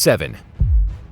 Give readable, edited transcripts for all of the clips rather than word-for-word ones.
7.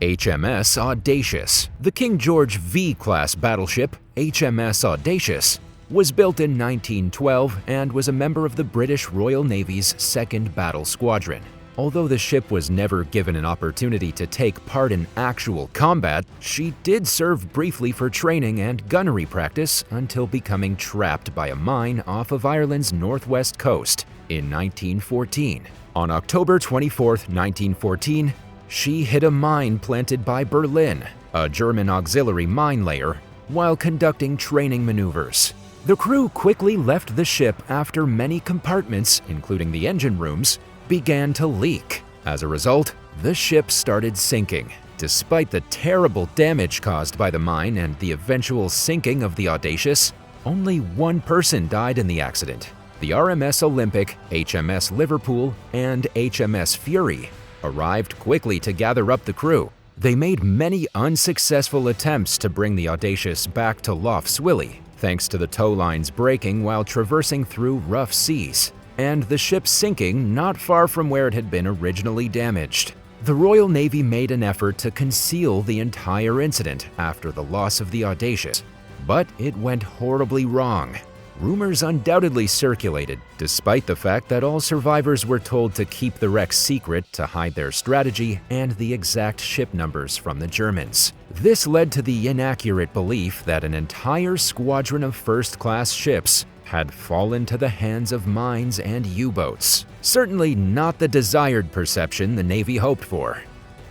HMS Audacious. The King George V-class battleship, HMS Audacious, was built in 1912 and was a member of the British Royal Navy's 2nd Battle Squadron. Although the ship was never given an opportunity to take part in actual combat, she did serve briefly for training and gunnery practice until becoming trapped by a mine off of Ireland's northwest coast in 1914. On October 24, 1914, she hit a mine planted by Berlin, a German auxiliary mine layer, while conducting training maneuvers. The crew quickly left the ship after many compartments, including the engine rooms, began to leak. As a result, the ship started sinking. Despite the terrible damage caused by the mine and the eventual sinking of the Audacious, only one person died in the accident. The RMS Olympic, HMS Liverpool, and HMS Fury arrived quickly to gather up the crew. They made many unsuccessful attempts to bring the Audacious back to Loch Swilly, thanks to the tow lines breaking while traversing through rough seas, and the ship sinking not far from where it had been originally damaged. The Royal Navy made an effort to conceal the entire incident after the loss of the Audacious, but it went horribly wrong. Rumors undoubtedly circulated, despite the fact that all survivors were told to keep the wreck secret to hide their strategy and the exact ship numbers from the Germans. This led to the inaccurate belief that an entire squadron of first-class ships had fallen to the hands of mines and U-boats. Certainly not the desired perception the Navy hoped for.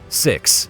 6.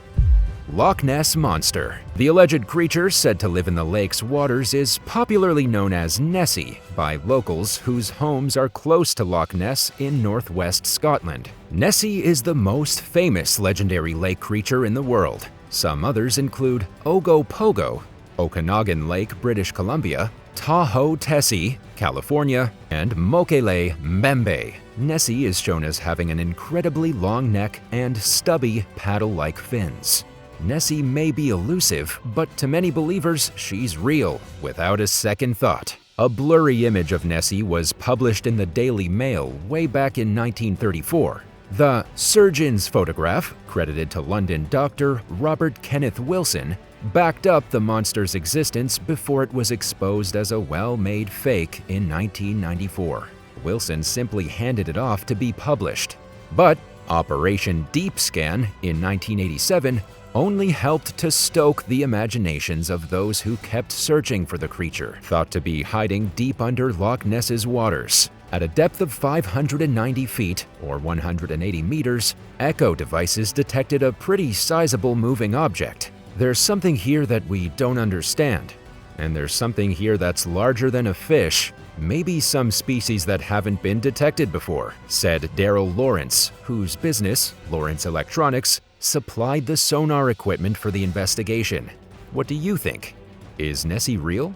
Loch Ness Monster. The alleged creature said to live in the lake's waters is popularly known as Nessie by locals whose homes are close to Loch Ness in northwest Scotland. Nessie is the most famous legendary lake creature in the world. Some others include Ogopogo, Okanagan Lake, British Columbia, Tahoe Tessie, California, and Mokele Mbembe. Nessie is shown as having an incredibly long neck and stubby paddle-like fins. Nessie may be elusive, but to many believers, she's real, without a second thought. A blurry image of Nessie was published in the Daily Mail way back in 1934. The surgeon's photograph, credited to London doctor Robert Kenneth Wilson, backed up the monster's existence before it was exposed as a well-made fake in 1994. Wilson simply handed it off to be published. But Operation Deep Scan in 1987 only helped to stoke the imaginations of those who kept searching for the creature, thought to be hiding deep under Loch Ness's waters. At a depth of 590 feet, or 180 meters, echo devices detected a pretty sizable moving object. There's something here that we don't understand, and there's something here that's larger than a fish, maybe some species that haven't been detected before, said Daryl Lawrence, whose business, Lawrence Electronics, supplied the sonar equipment for the investigation. What do you think? Is Nessie real?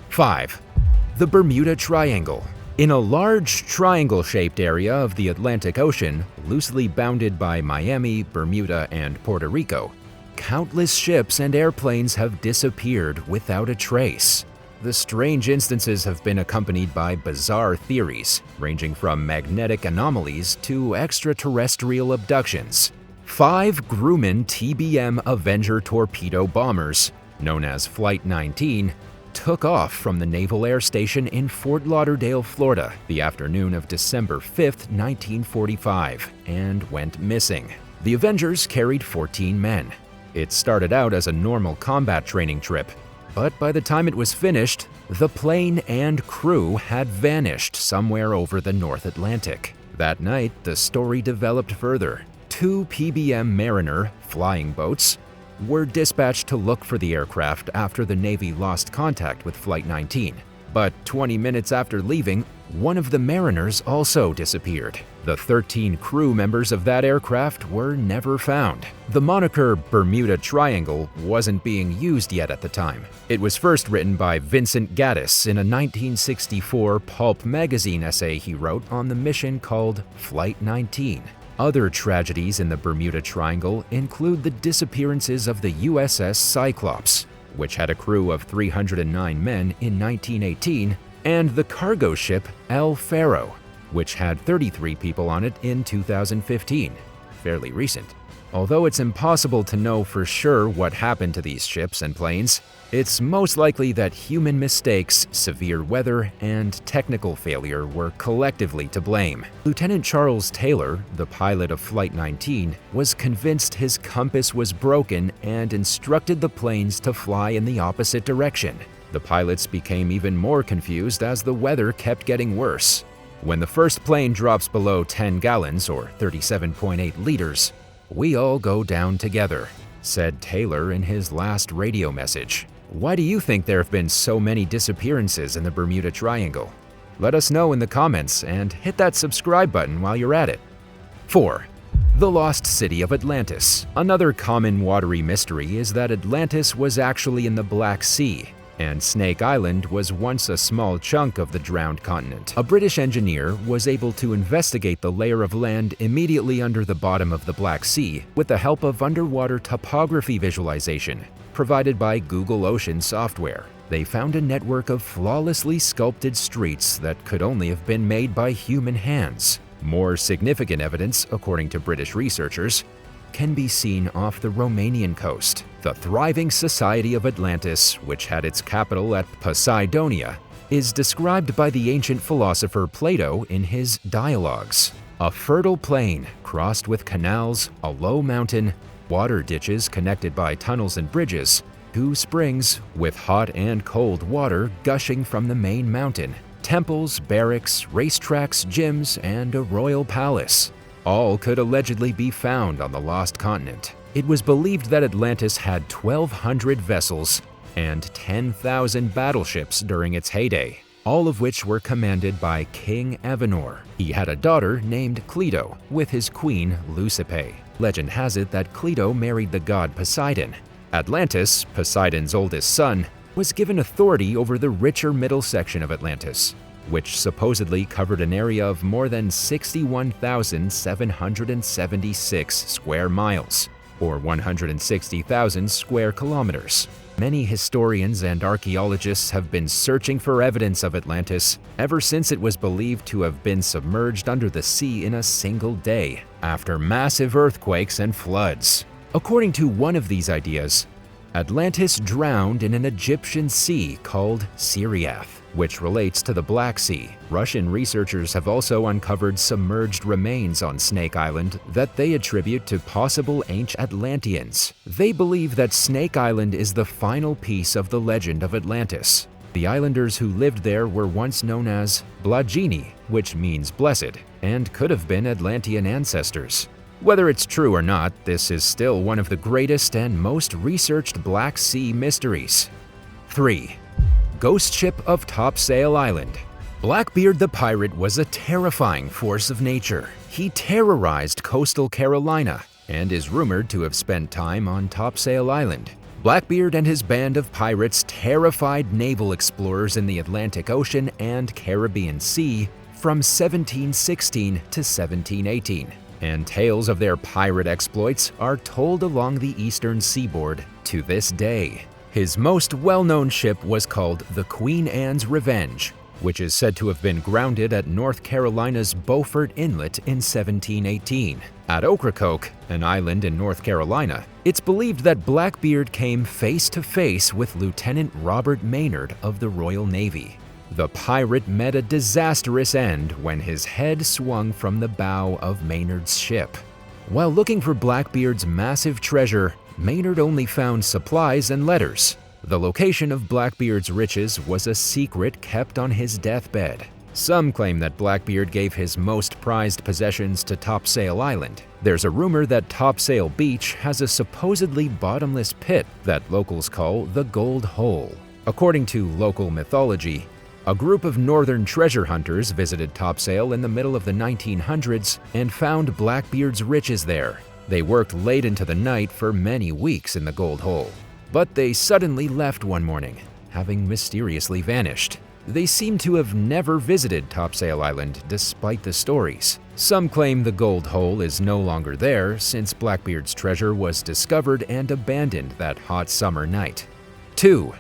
5. The Bermuda Triangle. In a large triangle-shaped area of the Atlantic Ocean, loosely bounded by Miami, Bermuda, and Puerto Rico, countless ships and airplanes have disappeared without a trace. The strange instances have been accompanied by bizarre theories, ranging from magnetic anomalies to extraterrestrial abductions. 5 Grumman TBM Avenger torpedo bombers, known as Flight 19, took off from the Naval Air Station in Fort Lauderdale, Florida, the afternoon of December 5, 1945, and went missing. The Avengers carried 14 men. It started out as a normal combat training trip, but by the time it was finished, the plane and crew had vanished somewhere over the North Atlantic. That night, the story developed further. 2 PBM Mariner flying boats were dispatched to look for the aircraft after the Navy lost contact with Flight 19. But 20 minutes after leaving, one of the Mariners also disappeared. The 13 crew members of that aircraft were never found. The moniker Bermuda Triangle wasn't being used yet at the time. It was first written by Vincent Gaddis in a 1964 pulp magazine essay he wrote on the mission called Flight 19. Other tragedies in the Bermuda Triangle include the disappearances of the USS Cyclops, which had a crew of 309 men in 1918, and the cargo ship El Faro, which had 33 people on it in 2015, fairly recent. Although it's impossible to know for sure what happened to these ships and planes, it's most likely that human mistakes, severe weather, and technical failure were collectively to blame. Lieutenant Charles Taylor, the pilot of Flight 19, was convinced his compass was broken and instructed the planes to fly in the opposite direction. The pilots became even more confused as the weather kept getting worse. When the first plane drops below 10 gallons, or 37.8 liters, "We all go down together," said Taylor in his last radio message. Why do you think there have been so many disappearances in the Bermuda Triangle? Let us know in the comments and hit that subscribe button while you're at it. 4. The Lost City of Atlantis. Another common watery mystery is that Atlantis was actually in the Black Sea, and Snake Island was once a small chunk of the drowned continent. A British engineer was able to investigate the layer of land immediately under the bottom of the Black Sea with the help of underwater topography visualization provided by Google Ocean software. They found a network of flawlessly sculpted streets that could only have been made by human hands. More significant evidence, according to British researchers, can be seen off the Romanian coast. The thriving society of Atlantis, which had its capital at Poseidonia, is described by the ancient philosopher Plato in his Dialogues. A fertile plain crossed with canals, a low mountain, water ditches connected by tunnels and bridges, 2 springs with hot and cold water gushing from the main mountain, temples, barracks, racetracks, gyms, and a royal palace. All could allegedly be found on the lost continent. It was believed that Atlantis had 1,200 vessels and 10,000 battleships during its heyday, all of which were commanded by King Avenor. He had a daughter named Cleito with his queen Leucippe. Legend has it that Cleito married the god Poseidon. Atlantis, Poseidon's oldest son, was given authority over the richer middle section of Atlantis, which supposedly covered an area of more than 61,776 square miles, or 160,000 square kilometers. Many historians and archaeologists have been searching for evidence of Atlantis ever since it was believed to have been submerged under the sea in a single day, after massive earthquakes and floods. According to one of these ideas, Atlantis drowned in an Egyptian sea called Siriath, which relates to the Black Sea. Russian researchers have also uncovered submerged remains on Snake Island that they attribute to possible ancient Atlanteans. They believe that Snake Island is the final piece of the legend of Atlantis. The islanders who lived there were once known as Blagini, which means blessed, and could have been Atlantean ancestors. Whether it's true or not, this is still one of the greatest and most researched Black Sea mysteries. 3. Ghost Ship of Topsail Island. Blackbeard the pirate was a terrifying force of nature. He terrorized coastal Carolina and is rumored to have spent time on Topsail Island. Blackbeard and his band of pirates terrified naval explorers in the Atlantic Ocean and Caribbean Sea from 1716 to 1718. And tales of their pirate exploits are told along the eastern seaboard to this day. His most well-known ship was called the Queen Anne's Revenge, which is said to have been grounded at North Carolina's Beaufort Inlet in 1718. At Ocracoke, an island in North Carolina, it's believed that Blackbeard came face-to-face with Lieutenant Robert Maynard of the Royal Navy. The pirate met a disastrous end when his head swung from the bow of Maynard's ship. While looking for Blackbeard's massive treasure, Maynard only found supplies and letters. The location of Blackbeard's riches was a secret kept on his deathbed. Some claim that Blackbeard gave his most prized possessions to Topsail Island. There's a rumor that Topsail Beach has a supposedly bottomless pit that locals call the Gold Hole. According to local mythology, a group of northern treasure hunters visited Topsail in the middle of the 1900s and found Blackbeard's riches there. They worked late into the night for many weeks in the Gold Hole, but they suddenly left one morning, having mysteriously vanished. They seem to have never visited Topsail Island despite the stories. Some claim the Gold Hole is no longer there since Blackbeard's treasure was discovered and abandoned that hot summer night. 2.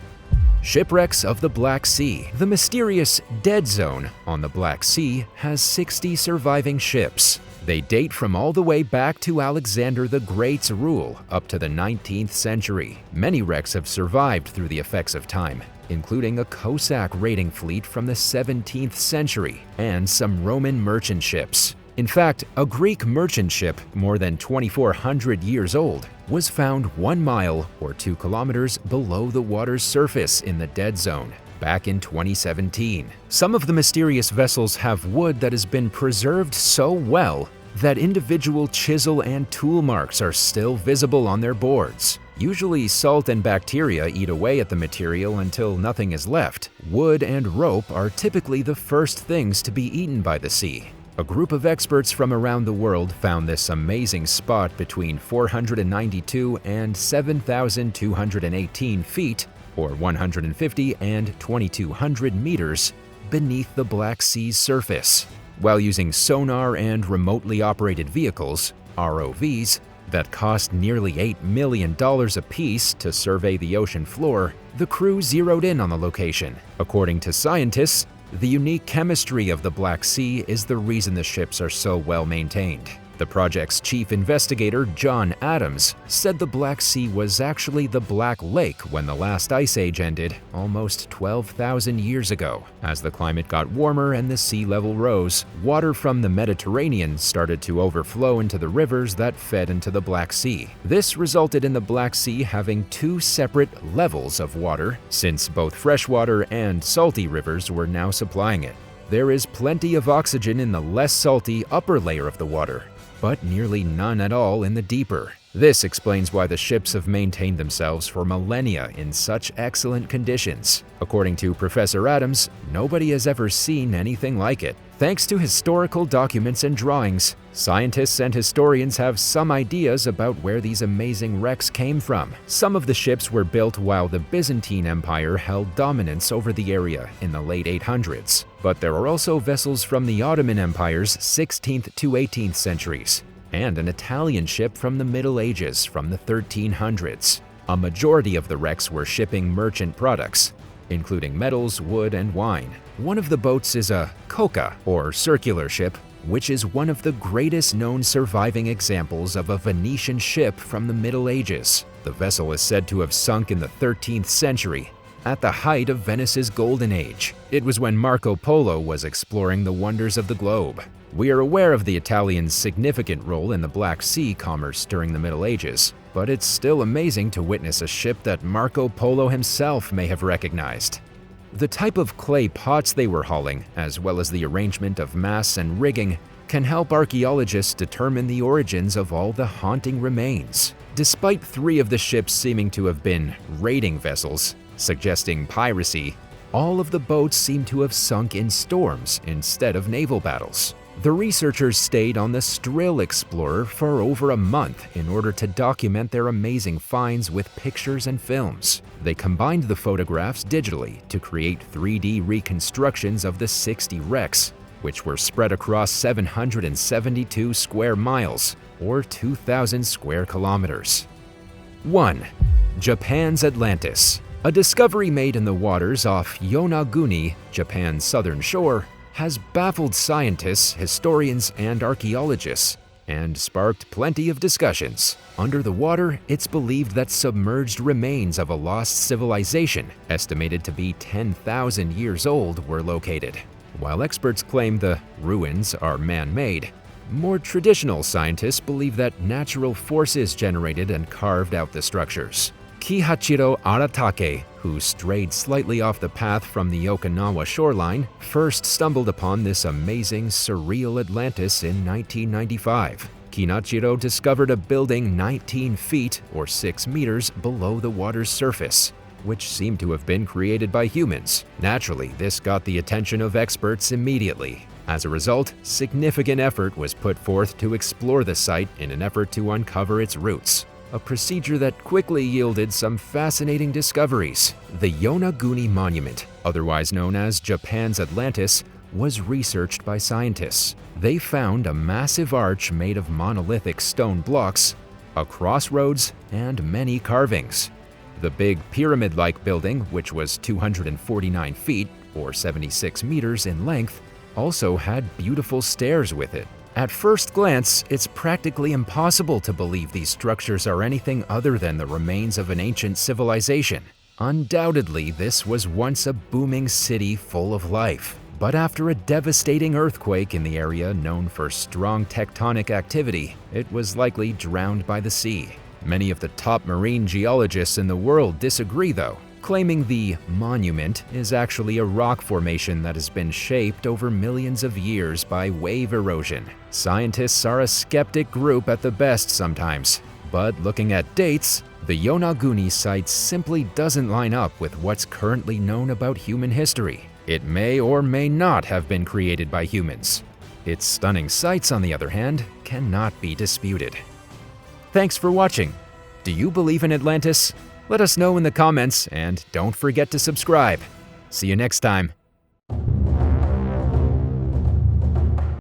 Shipwrecks of the Black Sea. The mysterious Dead Zone on the Black Sea has 60 surviving ships. They date from all the way back to Alexander the Great's rule up to the 19th century. Many wrecks have survived through the effects of time, including a Cossack raiding fleet from the 17th century and some Roman merchant ships. In fact, a Greek merchant ship more than 2,400 years old was found 1 mile or 2 kilometers below the water's surface in the dead zone back in 2017. Some of the mysterious vessels have wood that has been preserved so well that individual chisel and tool marks are still visible on their boards. Usually, salt and bacteria eat away at the material until nothing is left. Wood and rope are typically the first things to be eaten by the sea. A group of experts from around the world found this amazing spot between 492 and 7,218 feet, or 150 and 2,200 meters, beneath the Black Sea's surface. While using sonar and remotely operated vehicles, ROVs, that cost nearly $8 million apiece to survey the ocean floor, the crew zeroed in on the location. According to scientists, the unique chemistry of the Black Sea is the reason the ships are so well maintained. The project's chief investigator, John Adams, said the Black Sea was actually the Black Lake when the last ice age ended almost 12,000 years ago. As the climate got warmer and the sea level rose, water from the Mediterranean started to overflow into the rivers that fed into the Black Sea. This resulted in the Black Sea having 2 separate levels of water, since both freshwater and salty rivers were now supplying it. There is plenty of oxygen in the less salty upper layer of the water, but nearly none at all in the deeper. This explains why the ships have maintained themselves for millennia in such excellent conditions. According to Professor Adams, nobody has ever seen anything like it. Thanks to historical documents and drawings, scientists and historians have some ideas about where these amazing wrecks came from. Some of the ships were built while the Byzantine Empire held dominance over the area in the late 800s. But there are also vessels from the Ottoman Empire's 16th to 18th centuries, and an Italian ship from the Middle Ages from the 1300s. A majority of the wrecks were shipping merchant products, including metals, wood, and wine. One of the boats is a coca, or circular ship, which is one of the greatest known surviving examples of a Venetian ship from the Middle Ages. The vessel is said to have sunk in the 13th century, at the height of Venice's golden age. It was when Marco Polo was exploring the wonders of the globe. We are aware of the Italians' significant role in the Black Sea commerce during the Middle Ages, but it's still amazing to witness a ship that Marco Polo himself may have recognized. The type of clay pots they were hauling, as well as the arrangement of masts and rigging, can help archaeologists determine the origins of all the haunting remains. Despite 3 of the ships seeming to have been raiding vessels, suggesting piracy, all of the boats seem to have sunk in storms instead of naval battles. The researchers stayed on the Strill Explorer for over a month in order to document their amazing finds with pictures and films. They combined the photographs digitally to create 3D reconstructions of the 60 wrecks, which were spread across 772 square miles, or 2,000 square kilometers. 1. Japan's Atlantis. A discovery made in the waters off Yonaguni, Japan's southern shore, has baffled scientists, historians, and archaeologists, and sparked plenty of discussions. Under the water, it's believed that submerged remains of a lost civilization, estimated to be 10,000 years old, were located. While experts claim the ruins are man-made, more traditional scientists believe that natural forces generated and carved out the structures. Kihachiro Aratake, who strayed slightly off the path from the Okinawa shoreline, first stumbled upon this amazing, surreal Atlantis in 1995. Kihachiro discovered a building 19 feet or 6 meters below the water's surface, which seemed to have been created by humans. Naturally, this got the attention of experts immediately. As a result, significant effort was put forth to explore the site in an effort to uncover its roots, a procedure that quickly yielded some fascinating discoveries. The Yonaguni Monument, otherwise known as Japan's Atlantis, was researched by scientists. They found a massive arch made of monolithic stone blocks, a crossroads, and many carvings. The big pyramid-like building, which was 249 feet, or 76 meters in length, also had beautiful stairs with it. At first glance, it's practically impossible to believe these structures are anything other than the remains of an ancient civilization. Undoubtedly, this was once a booming city full of life. But after a devastating earthquake in the area known for strong tectonic activity, it was likely drowned by the sea. Many of the top marine geologists in the world disagree, though, claiming the monument is actually a rock formation that has been shaped over millions of years by wave erosion. Scientists are a skeptic group at the best sometimes, but looking at dates, the Yonaguni site simply doesn't line up with what's currently known about human history. It may or may not have been created by humans. Its stunning sights, on the other hand, cannot be disputed. Thanks for watching. Do you believe in Atlantis? Let us know in the comments, and don't forget to subscribe. See you next time.